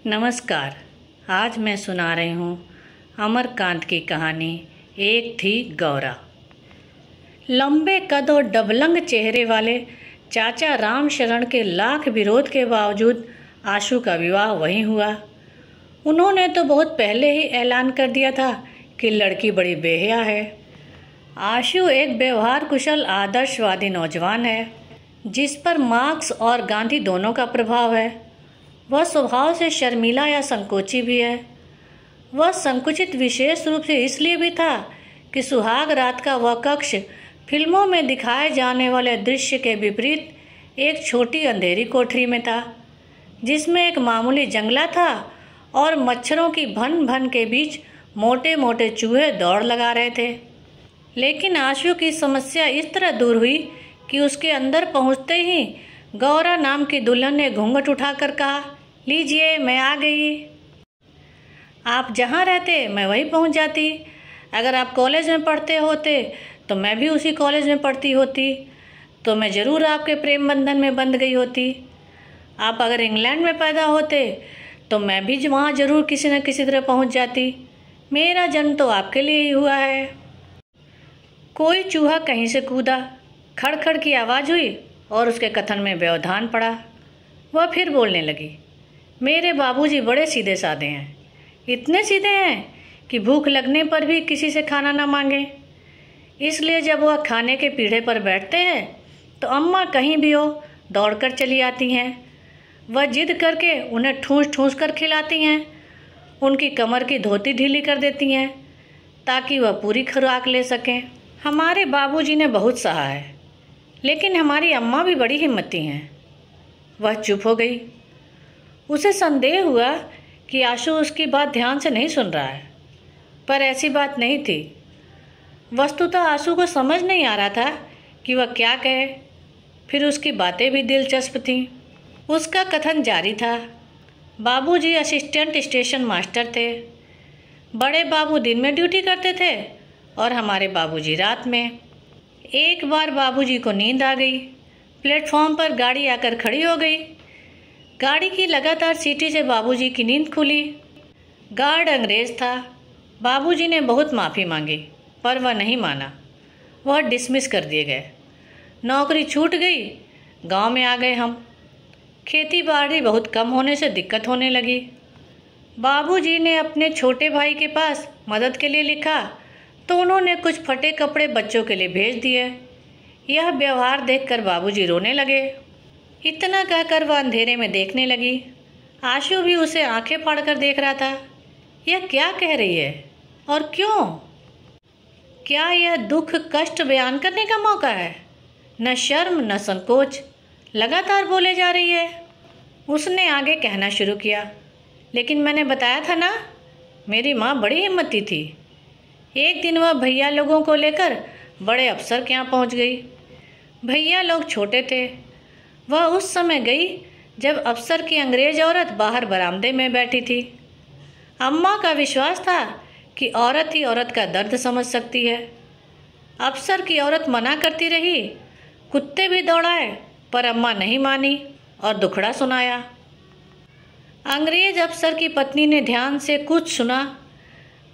नमस्कार। आज मैं सुना रही हूँ अमरकांत की कहानी एक थी गौरा। लंबे कद और डबलंग चेहरे वाले चाचा रामशरण के लाख विरोध के बावजूद आशु का विवाह वहीं हुआ। उन्होंने तो बहुत पहले ही ऐलान कर दिया था कि लड़की बड़ी बेहया है। आशु एक व्यवहार कुशल आदर्शवादी नौजवान है जिस पर मार्क्स और गांधी दोनों का प्रभाव है। वह स्वभाव से शर्मीला या संकोची भी है। वह संकुचित विशेष रूप से इसलिए भी था कि सुहाग रात का वह कक्ष फिल्मों में दिखाए जाने वाले दृश्य के विपरीत एक छोटी अंधेरी कोठरी में था जिसमें एक मामूली जंगला था और मच्छरों की भन भन के बीच मोटे मोटे चूहे दौड़ लगा रहे थे। लेकिन आशु की समस्या इस तरह दूर हुई कि उसके अंदर पहुंचते ही गौरा नाम की दुल्हन ने घूंघट उठाकर कहा, लीजिए मैं आ गई। आप जहाँ रहते मैं वहीं पहुँच जाती। अगर आप कॉलेज में पढ़ते होते तो मैं भी उसी कॉलेज में पढ़ती होती, तो मैं ज़रूर आपके प्रेम बंधन में बंध गई होती। आप अगर इंग्लैंड में पैदा होते तो मैं भी वहाँ ज़रूर किसी न किसी तरह पहुँच जाती। मेरा जन्म तो आपके लिए ही हुआ है। कोई चूहा कहीं से कूदा, खड़खड़ की आवाज़ हुई और उसके कथन में व्यवधान पड़ा। वह फिर बोलने लगी, मेरे बाबूजी बड़े सीधे साधे हैं, इतने सीधे हैं कि भूख लगने पर भी किसी से खाना ना मांगे। इसलिए जब वह खाने के पीढ़े पर बैठते हैं तो अम्मा कहीं भी हो दौड़कर चली आती हैं। वह जिद करके उन्हें ठूंस ठूंस कर खिलाती हैं, उनकी कमर की धोती ढीली कर देती हैं ताकि वह पूरी खुराक ले सकें। हमारे बाबूजी ने बहुत सहा है, लेकिन हमारी अम्मा भी बड़ी हिम्मती हैं। वह चुप हो गई। उसे संदेह हुआ कि आशु उसकी बात ध्यान से नहीं सुन रहा है, पर ऐसी बात नहीं थी। वस्तुतः आशु को समझ नहीं आ रहा था कि वह क्या कहे। फिर उसकी बातें भी दिलचस्प थीं। उसका कथन जारी था। बाबूजी असिस्टेंट स्टेशन मास्टर थे। बड़े बाबू दिन में ड्यूटी करते थे और हमारे बाबूजी रात में। एक बार बाबूजी को नींद आ गई। प्लेटफॉर्म पर गाड़ी आकर खड़ी हो गई। गाड़ी की लगातार सीटी से बाबूजी की नींद खुली। गार्ड अंग्रेज था। बाबूजी ने बहुत माफ़ी मांगी पर वह नहीं माना। वह डिसमिस कर दिए गए। नौकरी छूट गई। गांव में आ गए हम। खेती बाड़ी बहुत कम होने से दिक्कत होने लगी। बाबूजी ने अपने छोटे भाई के पास मदद के लिए लिखा तो उन्होंने कुछ फटे कपड़े बच्चों के लिए भेज दिए। यह व्यवहार देखकर बाबूजी रोने लगे। इतना कहकर वह अंधेरे में देखने लगी। आशु भी उसे आंखें फाड़कर देख रहा था। यह क्या कह रही है और क्यों? क्या यह दुख कष्ट बयान करने का मौका है? न शर्म न संकोच, लगातार बोले जा रही है। उसने आगे कहना शुरू किया, लेकिन मैंने बताया था ना, मेरी माँ बड़ी हिम्मती थी। एक दिन वह भैया लोगों को लेकर बड़े अफसर के यहाँ पहुँच गई। भैया लोग छोटे थे। वह उस समय गई जब अफसर की अंग्रेज औरत बाहर बरामदे में बैठी थी। अम्मा का विश्वास था कि औरत ही औरत का दर्द समझ सकती है। अफसर की औरत मना करती रही, कुत्ते भी दौड़ाए, पर अम्मा नहीं मानी और दुखड़ा सुनाया। अंग्रेज अफसर की पत्नी ने ध्यान से कुछ सुना,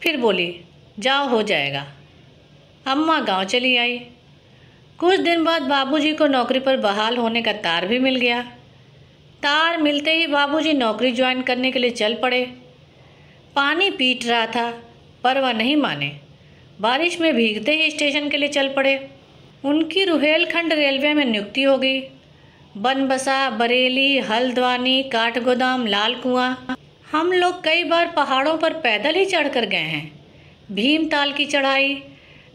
फिर बोली, जाओ हो जाएगा। अम्मा गांव चली आई। कुछ दिन बाद बाबूजी को नौकरी पर बहाल होने का तार भी मिल गया। तार मिलते ही बाबूजी नौकरी ज्वाइन करने के लिए चल पड़े। पानी पीट रहा था पर वह नहीं माने। बारिश में भीगते ही स्टेशन के लिए चल पड़े। उनकी रुहेलखंड रेलवे में नियुक्ति हो गई। बनबसा, बरेली, हल्द्वानी, काठगोदाम, लाल कुआं। हम लोग कई बार पहाड़ों पर पैदल ही चढ़कर गए हैं। भीमताल की चढ़ाई,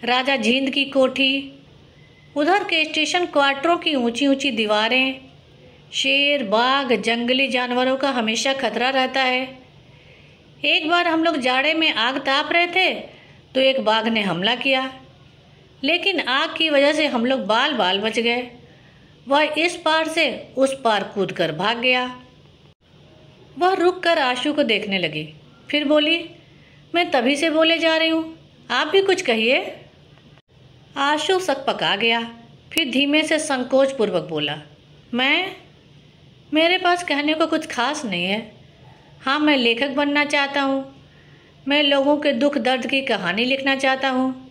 राजा झींद की कोठी, उधर के स्टेशन क्वार्टरों की ऊंची ऊंची दीवारें। शेर, बाघ, जंगली जानवरों का हमेशा खतरा रहता है। एक बार हम लोग जाड़े में आग ताप रहे थे तो एक बाघ ने हमला किया, लेकिन आग की वजह से हम लोग बाल बाल बच गए। वह इस पार से उस पार कूदकर भाग गया। वह रुक कर आशु को देखने लगी, फिर बोली, मैं तभी से बोले जा रही हूँ, आप भी कुछ कहिए। आशु सकपका गया, फिर धीमे से संकोच पूर्वक बोला, मेरे पास कहने को कुछ खास नहीं है। हाँ, मैं लेखक बनना चाहता हूँ। मैं लोगों के दुख दर्द की कहानी लिखना चाहता हूँ,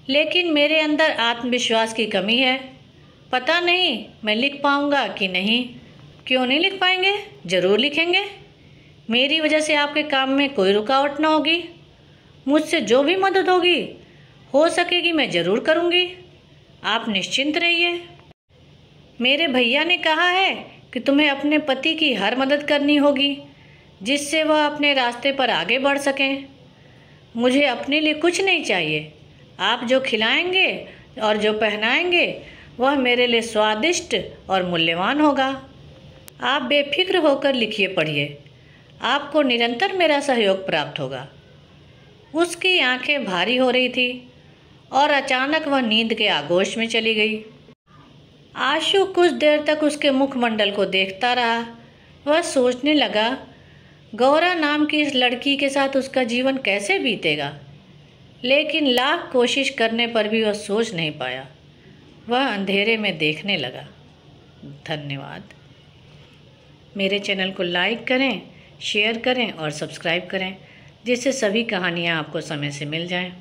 लेकिन मेरे अंदर आत्मविश्वास की कमी है। पता नहीं मैं लिख पाऊँगा कि नहीं। क्यों नहीं लिख पाएंगे? ज़रूर लिखेंगे। मेरी वजह से आपके काम में कोई रुकावट ना होगी। मुझसे जो भी मदद होगी हो सकेगी मैं ज़रूर करूँगी। आप निश्चिंत रहिए। मेरे भैया ने कहा है कि तुम्हें अपने पति की हर मदद करनी होगी, जिससे वह अपने रास्ते पर आगे बढ़ सकें। मुझे अपने लिए कुछ नहीं चाहिए। आप जो खिलाएंगे और जो पहनाएंगे वह मेरे लिए स्वादिष्ट और मूल्यवान होगा। आप बेफिक्र होकर लिखिए पढ़िए, आपको निरंतर मेरा सहयोग प्राप्त होगा। उसकी आंखें भारी हो रही थी और अचानक वह नींद के आगोश में चली गई। आशु कुछ देर तक उसके मुखमंडल को देखता रहा। वह सोचने लगा, गौरा नाम की इस लड़की के साथ उसका जीवन कैसे बीतेगा, लेकिन लाख कोशिश करने पर भी वह सोच नहीं पाया। वह अंधेरे में देखने लगा। धन्यवाद। मेरे चैनल को लाइक करें, शेयर करें और सब्सक्राइब करें, जिससे सभी कहानियाँ आपको समय से मिल जाएं।